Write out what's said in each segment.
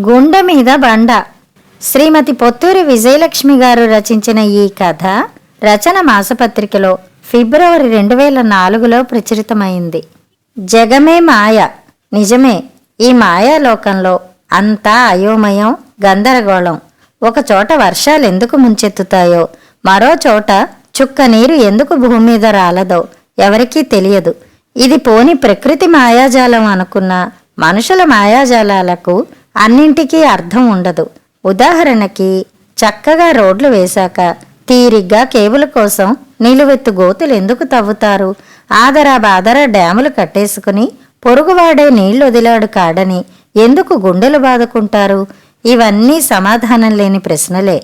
గుండె మీద బండ. శ్రీమతి పొత్తూరి విజయలక్ష్మి గారు రచించిన ఈ కథ రచన మాసపత్రికలో ఫిబ్రవరి 2004లో ప్రచురితమైంది. జగమే మాయ. నిజమే, ఈ మాయాలోకంలో అంతా అయోమయం, గందరగోళం. ఒకచోట వర్షాలు ఎందుకు ముంచెత్తుతాయో, మరో చోట చుక్క నీరు ఎందుకు భూమి మీద రాలదో ఎవరికీ తెలియదు. ఇది పోని ప్రకృతి మాయాజాలం అనుకున్న మనుషుల మాయాజాలాలకు అన్నింటికీ అర్థం ఉండదు. ఉదాహరణకి, చక్కగా రోడ్లు వేశాక తీరిగ్గా కేబుల్ కోసం నిలువెత్తు గోతులు ఎందుకు తవ్వుతారు? ఆదరా బాదరా డ్యాములు కట్టేసుకుని పొరుగువాడే నీళ్లు వదిలాడు కాడని ఎందుకు గుండెలు బాదుకుంటారు? ఇవన్నీ సమాధానం లేని ప్రశ్నలే.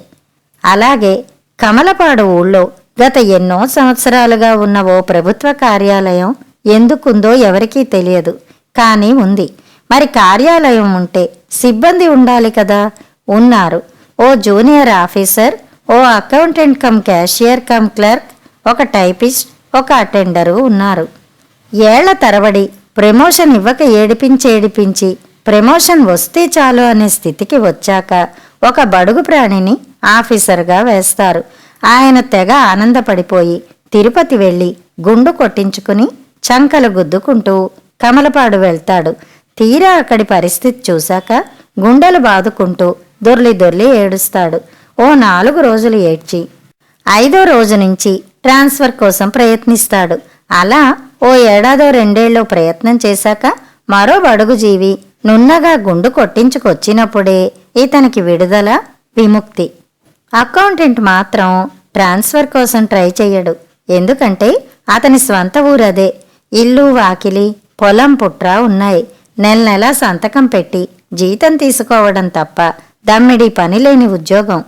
అలాగే కమలపాడు ఊళ్ళో గత ఎన్నో సంవత్సరాలుగా ఉన్న ఓ ప్రభుత్వ కార్యాలయం ఎందుకుందో ఎవరికీ తెలియదు. కానీ ఉంది. మరి కార్యాలయం ఉంటే సిబ్బంది ఉండాలి కదా. ఉన్నారు. ఓ జూనియర్ ఆఫీసర్, ఓ accountant cum cashier cum clerk, ఒక టైపిస్ట్, ఒక అటెండరు ఉన్నారు. ఏళ్ల తరబడి ప్రమోషన్ ఇవ్వక ఏడిపించి ప్రమోషన్ వస్తే చాలు అనే స్థితికి వచ్చాక ఒక బడుగు ప్రాణిని ఆఫీసర్గా వేస్తారు. ఆయన తెగ ఆనందపడిపోయి తిరుపతి వెళ్ళి గుండు కొట్టించుకుని చంకలు గుద్దుకుంటూ కమలపాడు వెళ్తాడు. తీరా అక్కడి పరిస్థితి చూశాక గుండెలు బాదుకుంటూ దొర్లి ఏడుస్తాడు. ఓ 4 రోజులు ఏడ్చి 5వ రోజు నుంచి ట్రాన్స్ఫర్ కోసం ప్రయత్నిస్తాడు. అలా ఓ 1-2 ప్రయత్నం చేశాక మరో బడుగు జీవి నున్నగా గుండు కొట్టించుకొచ్చినప్పుడే ఇతనికి విడుదల, విముక్తి. అకౌంటెంట్ మాత్రం ట్రాన్స్ఫర్ కోసం ట్రై చెయ్యడు. ఎందుకంటే అతని స్వంత ఊరదే. ఇల్లు, వాకిలి, పొలం, పుట్ర ఉన్నాయి. నెల సంతకం పెట్టి జీతం తీసుకోవడం తప్ప దమ్మిడి పనిలేని ఉద్యోగం.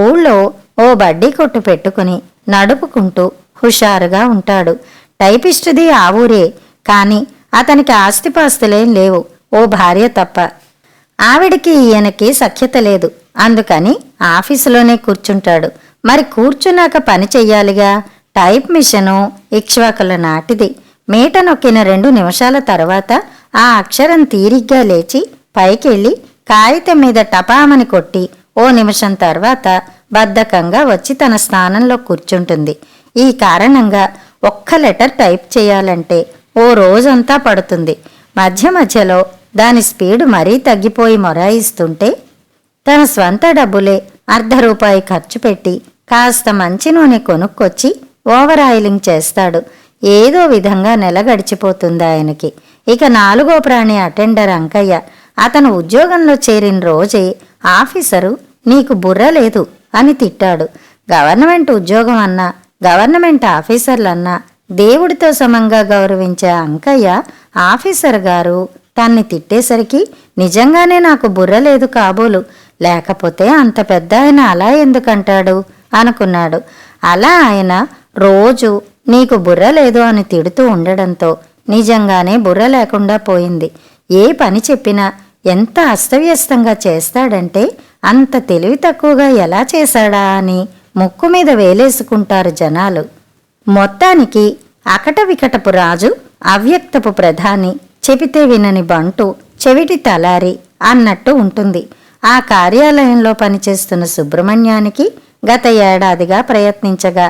ఊళ్ళో ఓ బడ్డీ కొట్టు పెట్టుకుని నడుపుకుంటూ హుషారుగా ఉంటాడు. టైపిస్టుది ఆ ఊరే. కానీ అతనికి ఆస్తిపాస్తులేం లేవు, ఓ భార్య తప్ప. ఆవిడికి ఈయనకి సఖ్యత లేదు. అందుకని ఆఫీసులోనే కూర్చుంటాడు. మరి కూర్చున్నాక పని చెయ్యాలిగా. టైప్ మిషను ఇక్ష్వాకుల నాటిది. మీట నొక్కిన 2 నిమిషాల తర్వాత ఆ అక్షరం తీరిగ్గా లేచి పైకెళ్ళి కాగితం మీద టపామని కొట్టి ఓ నిమిషం తర్వాత బద్ధకంగా వచ్చి తన స్థానంలో కూర్చుంటుంది. ఈ కారణంగా ఒక్క లెటర్ టైప్ చేయాలంటే ఓ రోజంతా పడుతుంది. మధ్యలో దాని స్పీడు మరీ తగ్గిపోయి మొరాయిస్తుంటే తన స్వంత డబ్బులే ₹1 ఖర్చు పెట్టి కాస్త మంచి నూనె కొనుక్కొచ్చి ఓవర్ ఆయిలింగ్ చేస్తాడు. ఏదో విధంగా నెల గడిచిపోతుంది ఆయనకి. ఇక 4వ ప్రాణి అటెండర్ అంకయ్య. అతను ఉద్యోగంలో చేరిన రోజే ఆఫీసరు నీకు బుర్ర లేదు అని తిట్టాడు. గవర్నమెంట్ ఉద్యోగం అన్నా, గవర్నమెంట్ ఆఫీసర్లన్నా దేవుడితో సమంగా గౌరవించే అంకయ్య ఆఫీసర్ గారు తన్ని తిట్టేసరికి నిజంగానే నాకు బుర్ర లేదు కాబోలు, లేకపోతే అంత పెద్ద ఆయన అలా ఎందుకంటాడు అనుకున్నాడు. అలా ఆయన రోజు నీకు బుర్ర లేదు అని తిడుతూ ఉండడంతో నిజంగానే బుర్ర లేకుండా పోయింది. ఏ పని చెప్పినా ఎంత అస్తవ్యస్తంగా చేస్తాడంటే అంత తెలివి తక్కువగా ఎలా చేశాడా అని ముక్కు మీద వేలేసుకుంటారు జనాలు. మొత్తానికి అకట వికటపు రాజు, అవ్యక్తపు ప్రధాని, చెబితే వినని బంటు, చెవిటి తలారి అన్నట్టు ఉంటుంది. ఆ కార్యాలయంలో పనిచేస్తున్న సుబ్రహ్మణ్యానికి గత ఏడాదిగా ప్రయత్నించగా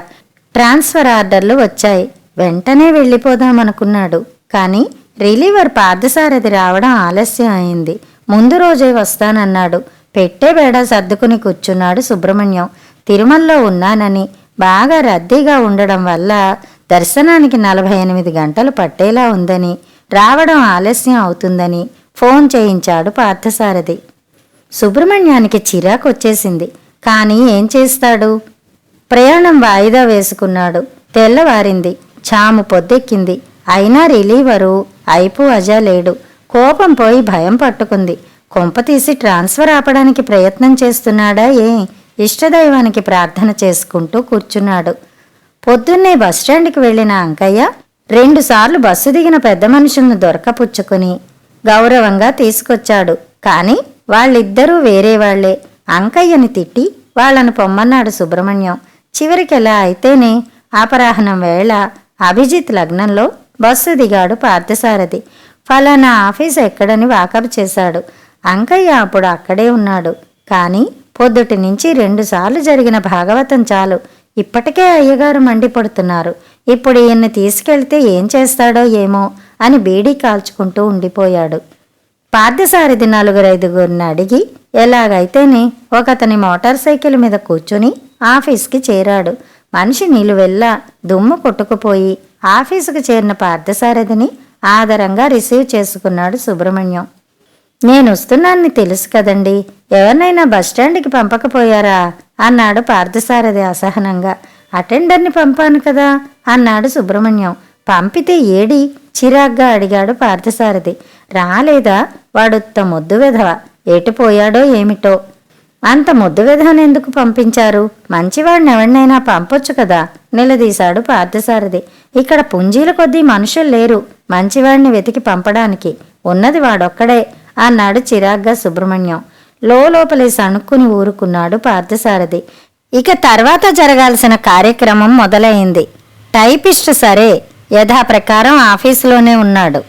ట్రాన్స్ఫర్ ఆర్డర్లు వచ్చాయి. వెంటనే వెళ్ళిపోదామనుకున్నాడు. కానీ రిలీవర్ పార్థసారథి రావడం ఆలస్యం అయింది. ముందు రోజే వస్తానన్నాడు. పెట్టే బేడా సర్దుకుని కూర్చున్నాడు సుబ్రహ్మణ్యం. తిరుమలలో ఉన్నానని, బాగా రద్దీగా ఉండడం వల్ల దర్శనానికి 48 గంటలు పట్టేలా ఉందని, రావడం ఆలస్యం అవుతుందని ఫోన్ చేయించాడు పార్థసారథి. సుబ్రహ్మణ్యానికి చిరాకు వచ్చేసింది. కానీ ఏం చేస్తాడు? ప్రయాణం వాయిదా వేసుకున్నాడు. తెల్లవారింది. చాము పొద్దెక్కింది. అయినా రిలీవరు అయిపో అజా లేడు. కోపం పోయి భయం పట్టుకుంది. కొంపతీసి ట్రాన్స్ఫర్ ఆపడానికి ప్రయత్నం చేస్తున్నాడా ఇష్టదైవానికి ప్రార్థన చేసుకుంటూ కూర్చున్నాడు. పొద్దున్నే బస్టాండ్కి వెళ్లిన అంకయ్య 2 సార్లు బస్సు దిగిన పెద్ద మనుషులను దొరకపుచ్చుకుని గౌరవంగా తీసుకొచ్చాడు. కాని వాళ్ళిద్దరూ వేరే వాళ్లే. అంకయ్యని తిట్టి వాళ్లను పొమ్మన్నాడు సుబ్రహ్మణ్యం. చివరికెలా అయితేనే అపరాహ్నం వేళ అభిజిత్ లగ్నంలో బస్సు దిగాడు పార్థసారథి. ఫలానా ఆఫీస్ ఎక్కడని వాకబు చేశాడు. అంకయ్య అప్పుడు అక్కడే ఉన్నాడు. కానీ పొద్దుటి నుంచి 2 సార్లు జరిగిన భాగవతం చాలు. ఇప్పటికే అయ్యగారు మండిపడుతున్నారు. ఇప్పుడు ఈయన్ని తీసుకెళ్తే ఏం చేస్తాడో ఏమో అని బీడీ కాల్చుకుంటూ ఉండిపోయాడు. పార్థసారథి 4-5 అడిగి ఎలాగైతేనే ఒకతని మోటార్ సైకిల్ మీద కూర్చుని ఆఫీస్కి చేరాడు. మనిషి నిలువెల్లా దుమ్ము కొట్టుకుపోయి ఆఫీసుకు చేరిన పార్థసారథిని ఆదరంగా రిసీవ్ చేసుకున్నాడు సుబ్రహ్మణ్యం. నేనొస్తున్నానని తెలుసు కదండి, ఎవరినైనా బస్టాండ్కి పంపకపోయారా అన్నాడు పార్థసారథి అసహనంగా. అటెండర్ని పంపాను కదా అన్నాడు సుబ్రహ్మణ్యం. పంపితే ఏడి చిరాగ్గా అడిగాడు పార్థసారథి. రాలేదా? వాడుత్త ముద్దు వెధవ, ఎటుపోయాడో ఏమిటో. అంత ముద్దు వెధవనెందుకు పంపించారు? మంచివాడిని ఎవరినైనా పంపొచ్చు కదా నిలదీశాడు పార్థసారథి. ఇక్కడ పుంజీల కొద్దీ మనుషులు లేరు మంచివాడిని వెతికి పంపడానికి, ఉన్నది వాడొక్కడే అన్నాడు చిరాగ్గా సుబ్రహ్మణ్యం. లోపలే సణుక్కుని ఊరుకున్నాడు పార్థసారథి. ఇక తర్వాత జరగాల్సిన కార్యక్రమం మొదలైంది. టైపిస్ట్ సరే యథాప్రకారం ఆఫీసులోనే ఉన్నాడు.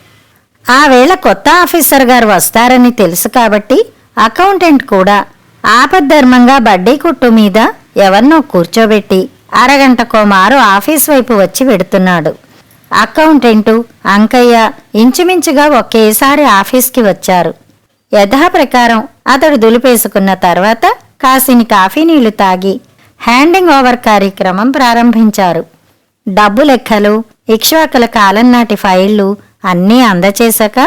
ఆ వేళ కొత్త ఆఫీసర్ గారు వస్తారని తెలుసు కాబట్టి అకౌంటెంట్ కూడా ఆపద్ధర్మంగా బడ్డీ కుట్టు మీద ఎవరినో కూర్చోబెట్టి అరగంటకో మారు ఆఫీస్ వైపు వచ్చి వెడుతున్నాడు. అకౌంటెంటు అంకయ్య ఇంచుమించుగా ఒకేసారి ఆఫీస్కి వచ్చారు. యథాప్రకారం అతడు దులిపేసుకున్న తర్వాత కాసిని కాఫీ నీళ్లు తాగి హ్యాండింగ్ ఓవర్ కార్యక్రమం ప్రారంభించారు. డబ్బు లెక్కలు, ఇక్ష్వాకుల కాలం నాటి ఫైళ్లు అన్నీ అందచేశాక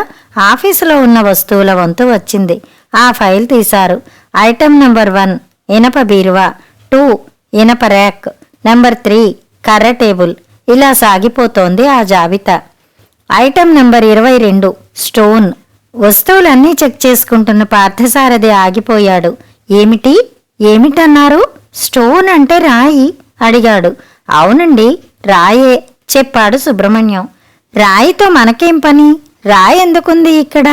ఆఫీసులో ఉన్న వస్తువుల వంతు వచ్చింది. ఆ ఫైల్ తీశారు. ఐటెం నెంబర్ 1 ఇనప బీరువా, 2 ఇనప ర్యాక్, నెంబర్ 3 కర్ర టేబుల్, ఇలా సాగిపోతోంది ఆ జాబితా. Item number 22 stone. వస్తువులన్నీ చెక్ చేసుకుంటున్న పార్థసారథి ఆగిపోయాడు. ఏమిటన్నారు? స్టోన్ అంటే రాయి అడిగాడు. అవునండి, రాయే చెప్పాడు సుబ్రహ్మణ్యం. రాయితో మనకేం పని? రాయి ఎందుకుంది ఇక్కడ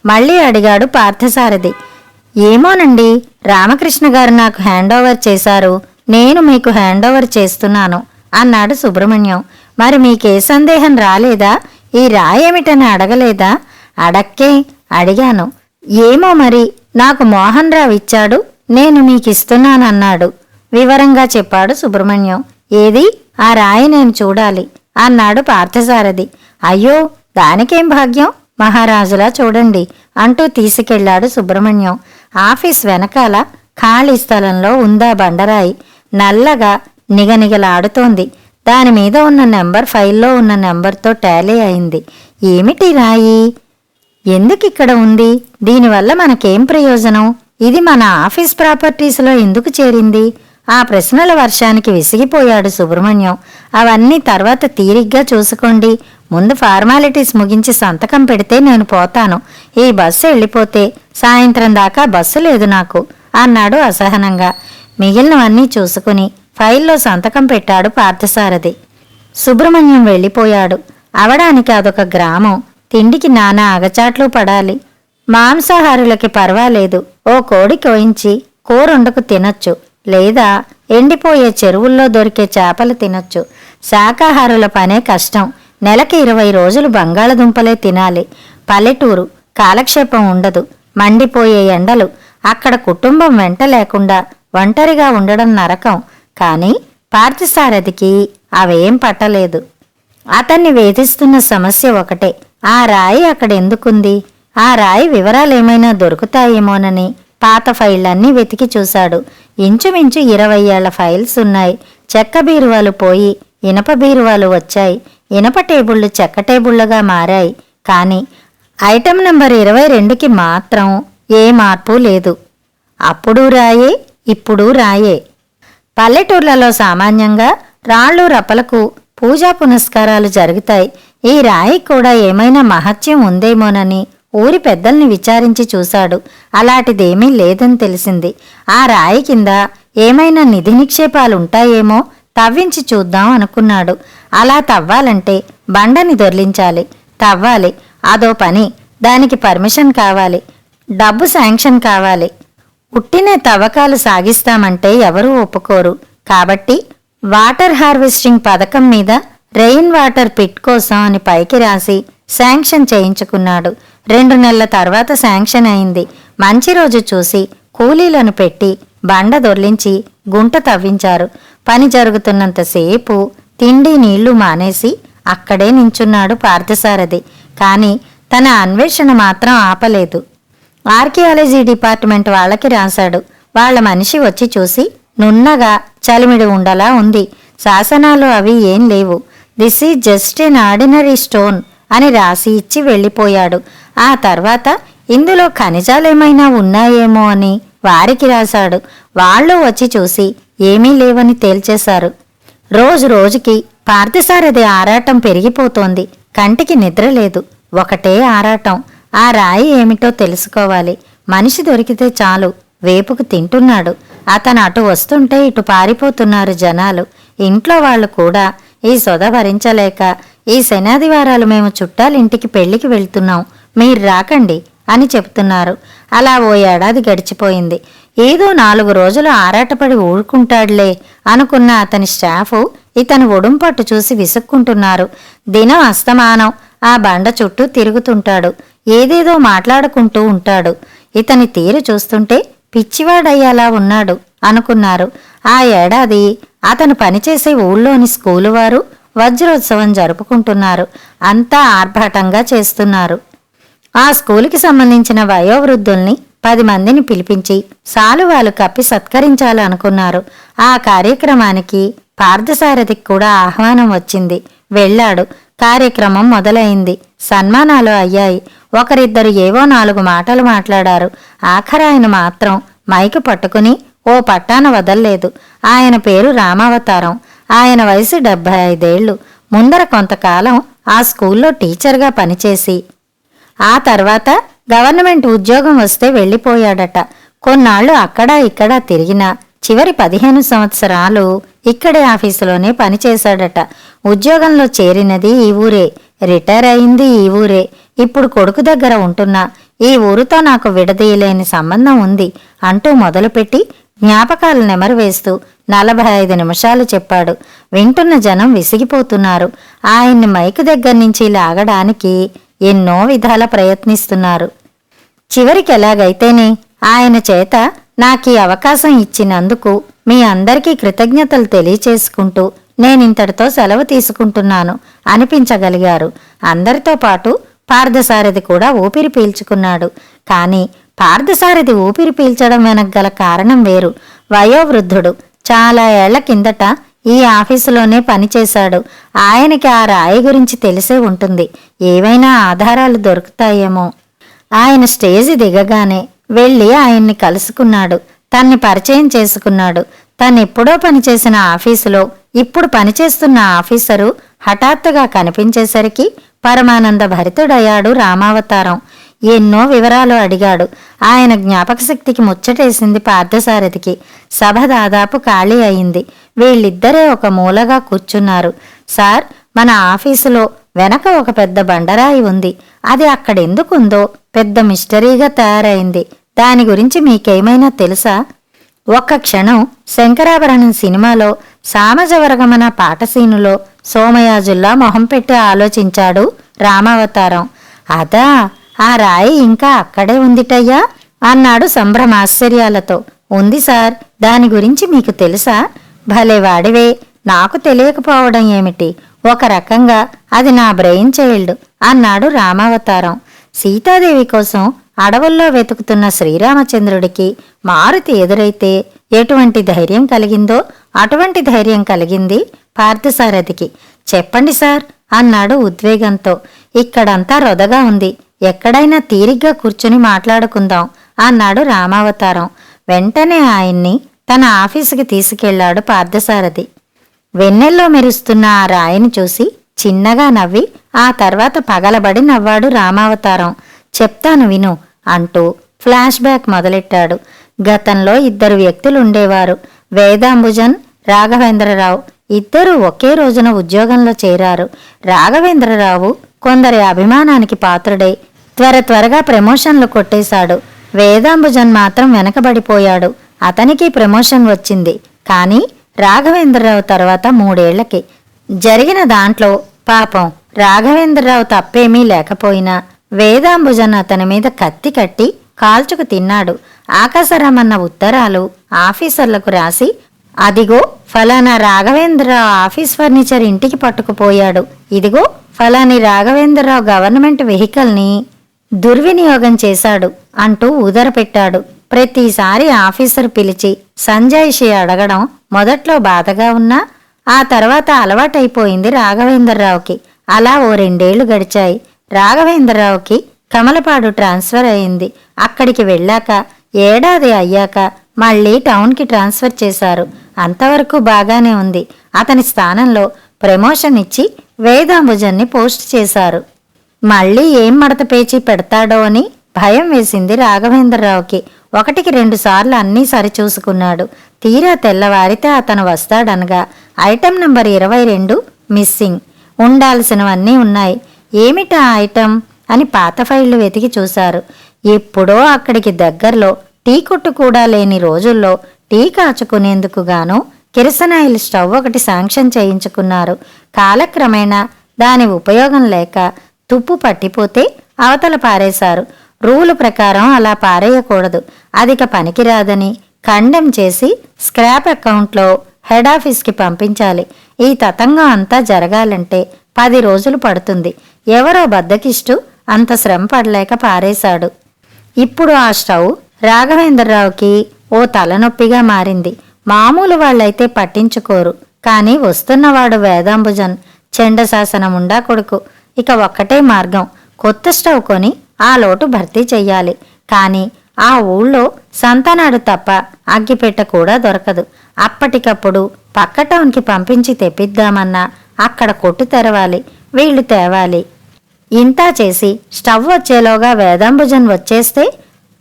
మళ్ళీ అడిగాడు పార్థసారథి. ఏమోనండి, రామకృష్ణ గారు నాకు హ్యాండ్ ఓవర్ చేశారు, నేను మీకు హ్యాండ్ ఓవర్ చేస్తున్నాను అన్నాడు సుబ్రహ్మణ్యం. మరి మీకే సందేహం రాలేదా? ఈ రాయేమిటని అడగలేదా? అడిగాను. ఏమో మరి, నాకు మోహన్ రావు ఇచ్చాడు, నేను మీకిస్తున్నానన్నాడు వివరంగా చెప్పాడు సుబ్రహ్మణ్యం. ఏది ఆ రాయి? నేను చూడాలి అన్నాడు పార్థసారథి. అయ్యో, దానికేం భాగ్యం, మహారాజులా చూడండి అంటూ తీసుకెళ్లాడు సుబ్రహ్మణ్యం. ఆఫీస్ వెనకాల ఖాళీ స్థలంలో ఉందా బండరాయి. నల్లగా నిగనిగలాడుతోంది. దానిమీద ఉన్న నెంబర్ ఫైల్లో ఉన్న నెంబర్తో టాలీ అయింది. ఏమిటి రాయి? ఎందుకిక్కడ ఉంది? దీనివల్ల మనకేం ప్రయోజనం? ఇది మన ఆఫీస్ ప్రాపర్టీస్లో ఎందుకు చేరింది? ఆ ప్రశ్నల వర్షానికి విసిగిపోయాడు సుబ్రహ్మణ్యం. అవన్నీ తర్వాత తీరిగ్గా చూసుకోండి, ముందు ఫార్మాలిటీస్ ముగించి సంతకం పెడితే నేను పోతాను. ఈ బస్సు వెళ్ళిపోతే సాయంత్రం దాకా బస్సు లేదు నాకు అన్నాడు అసహనంగా. మిగిలినవన్నీ చూసుకుని ఫైల్లో సంతకం పెట్టాడు పార్థసారథి. సుబ్రహ్మణ్యం వెళ్ళిపోయాడు. అవడానికి అదొక గ్రామం. తిండికి నానా అగచాట్లు పడాలి. మాంసాహారులకి పర్వాలేదు, ఓ కోడి కోయించి కూరొండకు తినొచ్చు, లేదా ఎండిపోయే చెరువుల్లో దొరికే చేపలు తినొచ్చు. శాకాహారుల పనే కష్టం. నెలకి 20 రోజులు బంగాళదుంపలే తినాలి. పల్లెటూరు, కాలక్షేపం ఉండదు. మండిపోయే ఎండలు. అక్కడ కుటుంబం వెంట లేకుండా ఒంటరిగా ఉండడం నరకం. కానీ పార్థసారథికి అవేం పట్టలేదు. అతన్ని వేధిస్తున్న సమస్య ఒకటే, ఆ రాయి అక్కడెందుకుంది? ఆ రాయి వివరాలేమైనా దొరుకుతాయేమోనని పాత ఫైళ్లన్నీ వెతికి చూశాడు. ఇంచుమించు 20 ఏళ్ల ఫైల్స్ ఉన్నాయి. చెక్క బీరువాలు పోయి ఇనప బీరువాలు వచ్చాయి. ఇనప టేబుళ్లు చెక్క టేబుళ్లుగా మారాయి. కానీ ఐటెం నెంబర్ 22కి మాత్రం ఏ మార్పు లేదు. అప్పుడు రాయే, ఇప్పుడు రాయే. పల్లెటూర్లలో సామాన్యంగా రాళ్ళు రప్పలకు పూజా పునస్కారాలు జరుగుతాయి. ఈ రాయి కూడా ఏమైనా మహత్యం ఉందేమోనని ఊరి పెద్దల్ని విచారించి చూశాడు. అలాంటిదేమీ లేదని తెలిసింది. ఆ రాయి కింద ఏమైనా నిధి నిక్షేపాలుంటాయేమో తవ్వించి చూద్దాం అనుకున్నాడు. అలా తవ్వాలంటే బండని దొర్లించాలి, తవ్వాలి. అదో పని. దానికి పర్మిషన్ కావాలి, డబ్బు శాంక్షన్ కావాలి. ఉట్టినే తవ్వకాలు సాగిస్తామంటే ఎవరూ ఒప్పుకోరు. కాబట్టి వాటర్ హార్వెస్టింగ్ పథకం మీద రెయిన్ వాటర్ పిట్ కోసం అని పైకి రాసి శాంక్షన్ చేయించుకున్నాడు. 2 నెలల తర్వాత శాంక్షన్ అయింది. మంచి రోజు చూసి కూలీలను పెట్టి బండ దొర్లించి గుంట తవ్వించారు. పని జరుగుతున్నంతసేపు తిండి నీళ్లు మానేసి అక్కడే నించున్నాడు పార్థసారథి. కాని తన అన్వేషణ మాత్రం ఆపలేదు. ఆర్కియాలజీ డిపార్ట్మెంట్ వాళ్ళకి రాశాడు. వాళ్ళ మనిషి వచ్చి చూసి నున్నగా చలిమిడి ఉండలా ఉంది. శాసనాలు అవి ఏం లేవు. This is just an ordinary stone అని రాసి ఇచ్చి వెళ్ళిపోయాడు. ఆ తర్వాత ఇందులో ఖనిజాలేమైనా ఉన్నాయేమో అని వారికి రాశాడు. వాళ్ళు వచ్చి చూసి ఏమీ లేవని తేల్చేశారు. రోజు రోజుకి పార్థసారథి ఆరాటం పెరిగిపోతోంది. కంటికి నిద్ర లేదు. ఒకటే ఆరాటం. ఆ రాయి ఏమిటో తెలుసుకోవాలి. మనిషి దొరికితే చాలు. వేపుకు తింటున్నాడు. అతను అటు వస్తుంటే ఇటు పారిపోతున్నారు జనాలు. ఇంట్లో వాళ్ళు కూడా ఈ సొద భరించలేక ఈ శనాదివారాలు మేము చుట్టాలింటికి పెళ్లికి వెళ్తున్నాం, మీరు రాకండి అని చెప్తున్నారు. అలా ఓ ఏడాది గడిచిపోయింది. ఏదో 4 రోజులు ఆరాటపడి ఊరుకుంటాడులే అనుకున్న అతని స్టాఫు ఇతను ఒడుంపట్టు చూసి విసుక్కుంటున్నారు. దినం అస్తమానం ఆ బండ చుట్టూ తిరుగుతుంటాడు. ఏదేదో మాట్లాడుకుంటూ ఉంటాడు. ఇతని తీరు చూస్తుంటే పిచ్చివాడయ్యేలా ఉన్నాడు అనుకున్నారు. ఆ ఏడాది అతను పనిచేసే ఊళ్ళోని స్కూలు వారు వజ్రోత్సవం జరుపుకుంటున్నారు. అంతా ఆర్భాటంగా చేస్తున్నారు. ఆ స్కూలుకి సంబంధించిన వయోవృద్ధుల్ని 10 మందిని పిలిపించి సాలువాలు కప్పి సత్కరించాలనుకున్నారు. ఆ కార్యక్రమానికి పార్థసారథికి కూడా ఆహ్వానం వచ్చింది. వెళ్ళాడు. కార్యక్రమం మొదలైంది. సన్మానాలు అయ్యాయి. ఒకరిద్దరు ఏవో 4 మాటలు మాట్లాడారు. ఆఖరాయన మాత్రం మైకు పట్టుకుని ఓ పట్టాన వదల్లేదు. ఆయన పేరు రామావతారం. ఆయన వయసు 75 ముందర కొంతకాలం ఆ స్కూల్లో టీచర్గా పనిచేసి ఆ తర్వాత గవర్నమెంట్ ఉద్యోగం వస్తే వెళ్ళిపోయాడట. కొన్నాళ్లు అక్కడా ఇక్కడా తిరిగినా చివరి 15 సంవత్సరాలు ఇక్కడే ఆఫీసులోనే పనిచేశాడట. ఉద్యోగంలో చేరినది ఈ ఊరే, రిటైర్ అయింది ఈ ఊరే. ఇప్పుడు కొడుకు దగ్గర ఉంటున్నా. ఈ ఊరితో నాకు విడదీయలేని సంబంధం ఉంది అంటూ మొదలుపెట్టి జ్ఞాపకాలు నెమరు వేస్తూ 45 నిమిషాలు చెప్పాడు. వింటున్న జనం విసిగిపోతున్నారు. ఆయన్ని మైకు దగ్గర నుంచి లాగడానికి ఎన్నో విధాల ప్రయత్నిస్తున్నారు. చివరికి ఎలాగైతేనే ఆయన చేత నాకీ అవకాశం ఇచ్చినందుకు మీ అందరికీ కృతజ్ఞతలు తెలియచేసుకుంటూ నేనింతటితో సెలవు తీసుకుంటున్నాను అనిపించగలిగారు. అందరితో పాటు పార్థసారథి కూడా ఊపిరి పీల్చుకున్నాడు. కాని పార్థసారథి ఊపిరి పీల్చడం వెనగ్గల కారణం వేరు. వయోవృద్ధుడు. చాలా ఏళ్ల కిందట ఈ ఆఫీసులోనే పనిచేశాడు. ఆయనకి ఆ రాయి గురించి తెలిసే ఉంటుంది. ఏవైనా ఆధారాలు దొరుకుతాయేమో. ఆయన స్టేజి దిగగానే వెళ్ళి ఆయన్ని కలుసుకున్నాడు. తన్ని పరిచయం చేసుకున్నాడు. తనెప్పుడో పనిచేసిన ఆఫీసులో ఇప్పుడు పనిచేస్తున్న ఆఫీసరు హఠాత్తుగా కనిపించేసరికి పరమానంద భరితుడయ్యాడు రామావతారం. ఎన్నో వివరాలు అడిగాడు. ఆయన జ్ఞాపకశక్తికి ముచ్చటేసింది పార్థసారథికి. సభ దాదాపు ఖాళీ అయింది. వీళ్ళిద్దరే ఒక మూలగా కూర్చున్నారు. సార్, మన ఆఫీసులో వెనక ఒక పెద్ద బండరాయి ఉంది. అది అక్కడెందుకుందో పెద్ద మిస్టరీగా తయారైంది. దాని గురించి మీకేమైనా తెలుసా? ఒక్క క్షణం శంకరాభరణం సినిమాలో సామజవరగమన పాటసీనులో సోమయాజుల్లా మొహం పెట్టి ఆలోచించాడు రామావతారం. అదా, ఆ రాయి ఇంకా అక్కడే ఉందిటయ్యా అన్నాడు సంభ్రమాశ్చర్యాలతో. ఉంది సార్, దాని గురించి మీకు తెలుసా? భలే వాడివే, నాకు తెలియకపోవడం ఏమిటి? ఒక రకంగా అది నా బ్రెయిన్ చైల్డ్ అన్నాడు రామావతారం. సీతాదేవి కోసం అడవుల్లో వెతుకుతున్న శ్రీరామచంద్రుడికి మారుతి ఎదురైతే ఎటువంటి ధైర్యం కలిగిందో అటువంటి ధైర్యం కలిగింది పార్థసారథికి. చెప్పండి సార్ అన్నాడు ఉద్వేగంతో. ఇక్కడంతా రొదగా ఉంది. ఎక్కడైనా తీరిగ్గా కూర్చుని మాట్లాడుకుందాం అన్నాడు రామావతారం. వెంటనే ఆయన్ని తన ఆఫీసుకి తీసుకెళ్లాడు పార్థసారథి. వెన్నెల్లో మెరుస్తున్న ఆ రాయిని చూసి చిన్నగా నవ్వి ఆ తర్వాత పగలబడి నవ్వాడు రామావతారం. చెప్తాను విను అంటూ ఫ్లాష్ బ్యాక్ మొదలెట్టాడు. గతంలో 2 వ్యక్తులుండేవారు. వేదాంబుజన్, రాఘవేంద్రరావు. ఇద్దరూ ఒకే రోజున ఉద్యోగంలో చేరారు. రాఘవేంద్రరావు కొందరి అభిమానానికి పాత్రుడై త్వరగా ప్రమోషన్లు కొట్టేశాడు. వేదాంబుజన్ మాత్రం వెనకబడిపోయాడు. అతనికి ప్రమోషన్ వచ్చింది. కానీ రాఘవేంద్రరావు తర్వాత 3 ఏళ్లకి. జరిగిన దాంట్లో పాపం రాఘవేంద్రరావు తప్పేమీ లేకపోయినా వేదాంబుజన్ అతని మీద కత్తి కట్టి కాల్చుకు తిన్నాడు. ఆకాశరామన్న ఉత్తరాలు ఆఫీసర్లకు రాసి, అదిగో ఫలానా రాఘవేంద్రరావు ఆఫీస్ ఫర్నిచర్ ఇంటికి పట్టుకుపోయాడు, ఇదిగో ఫలాని రాఘవేంద్రరావు గవర్నమెంట్ వెహికల్ని దుర్వినియోగం చేశాడు అంటూ ఊదరపెట్టాడు. ప్రతిసారి ఆఫీసర్ పిలిచి సంజాయిషి అడగడం మొదట్లో బాధగా ఉన్నా ఆ తర్వాత అలవాటైపోయింది రాఘవేంద్రరావుకి. అలా ఓ 2 ఏళ్లు గడిచాయి. రాఘవేంద్రరావుకి కమలపాడు ట్రాన్స్ఫర్ అయింది. అక్కడికి వెళ్ళాక ఏడాది అయ్యాక మళ్ళీ టౌన్కి ట్రాన్స్ఫర్ చేశారు. అంతవరకు బాగానే ఉంది. అతని స్థానంలో ప్రమోషన్ ఇచ్చి వేదాంబుజన్ని పోస్ట్ చేశారు. మళ్ళీ ఏం మడత పేచి పెడతాడో అని భయం వేసింది రాఘవేంద్రరావుకి. 1-2 సార్లు అన్నీ సరిచూసుకున్నాడు. తీరా తెల్లవారితే అతను వస్తాడనగా ఐటెం నంబర్ 22 మిస్సింగ్. ఉండాల్సినవన్నీ ఉన్నాయి. ఏమిటా ఐటెం అని పాత ఫైళ్లు వెతికి చూశారు. ఎప్పుడో అక్కడికి దగ్గరలో టీ కొట్టు కూడా లేని రోజుల్లో టీ కాచుకునేందుకు గాను కిరసనాయిల్ స్టవ్ ఒకటి శాంక్షన్ చేయించుకున్నారు. కాలక్రమేణా దాని ఉపయోగం లేక తుప్పు పట్టిపోతే అవతల పారేశారు. రూలు ప్రకారం అలా పారేయకూడదు, అదిక పనికిరాదని ఖండెం చేసి స్క్రాప్ అకౌంట్లో హెడ్ ఆఫీస్కి పంపించాలి. ఈ తతంగం అంతా జరగాలంటే 10 రోజులు పడుతుంది. ఎవరో బద్దకిష్టు అంత శ్రమ పడలేక పారేశాడు. ఇప్పుడు ఆ స్టవ్ రాఘవేంద్రరావుకి ఓ తలనొప్పిగా మారింది. మామూలు వాళ్ళైతే పట్టించుకోరు, కానీ వస్తున్నవాడు వేదాంబుజన్ చండశాసనముండా కొడుకు. ఇక ఒక్కటే మార్గం, కొత్త స్టవ్ కొని ఆ లోటు భర్తీ చెయ్యాలి. కానీ ఆ ఊళ్ళో సంతనాడు తప్ప అగ్గిపెట్ట కూడా దొరకదు. అప్పటికప్పుడు పక్క టౌన్కి పంపించి తెప్పిద్దామన్నా అక్కడ కొట్టు తెరవాలి, వీళ్లు తేవాలి. ఇంతా చేసి స్టవ్ వచ్చేలోగా వేదాంబుజన్ వచ్చేస్తే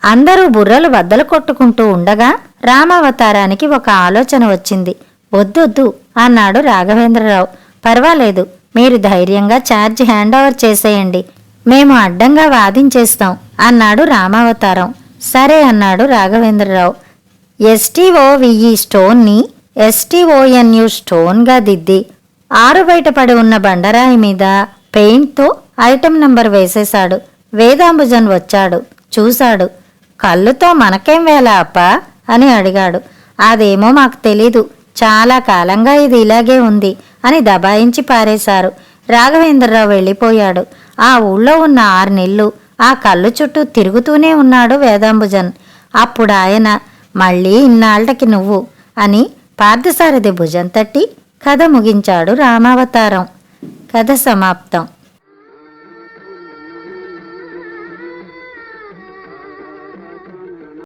అందరూ బుర్రలు బద్దలు కొట్టుకుంటూ ఉండగా రామావతారానికి ఒక ఆలోచన వచ్చింది. వద్దొద్దు అన్నాడు రాఘవేంద్రరావు. పర్వాలేదు, మీరు ధైర్యంగా ఛార్జ్ హ్యాండ్ ఓవర్ చేసేయండి, మేము అడ్డంగా వాదించేస్తాం అన్నాడు రామావతారం. సరే అన్నాడు రాఘవేంద్రరావు. STOVE స్టోన్ని STONU స్టోన్గా దిద్ది ఆరుబయట పడి ఉన్న బండరాయి మీద పెయింట్తో ఐటెం నంబర్ వేసేశాడు. వేదాంబుజన్ వచ్చాడు, చూశాడు. కళ్ళుతో మనకేం వేళ అప్పా అని అడిగాడు. అదేమో మాకు తెలీదు, చాలా కాలంగా ఇది ఇలాగే ఉంది అని దబాయించి పారేశారు. రాఘవేంద్రరావు వెళ్ళిపోయాడు. ఆ ఊళ్ళో ఉన్న 6 నెలలు ఆ కళ్ళు చుట్టూ తిరుగుతూనే ఉన్నాడు వేదాంబుజన్. అప్పుడు ఆయన మళ్ళీ ఇన్నాళ్లకి నువ్వు అని పార్థసారథి భుజం తట్టి కథ ముగించాడు రామావతారం. కథ సమాప్తం.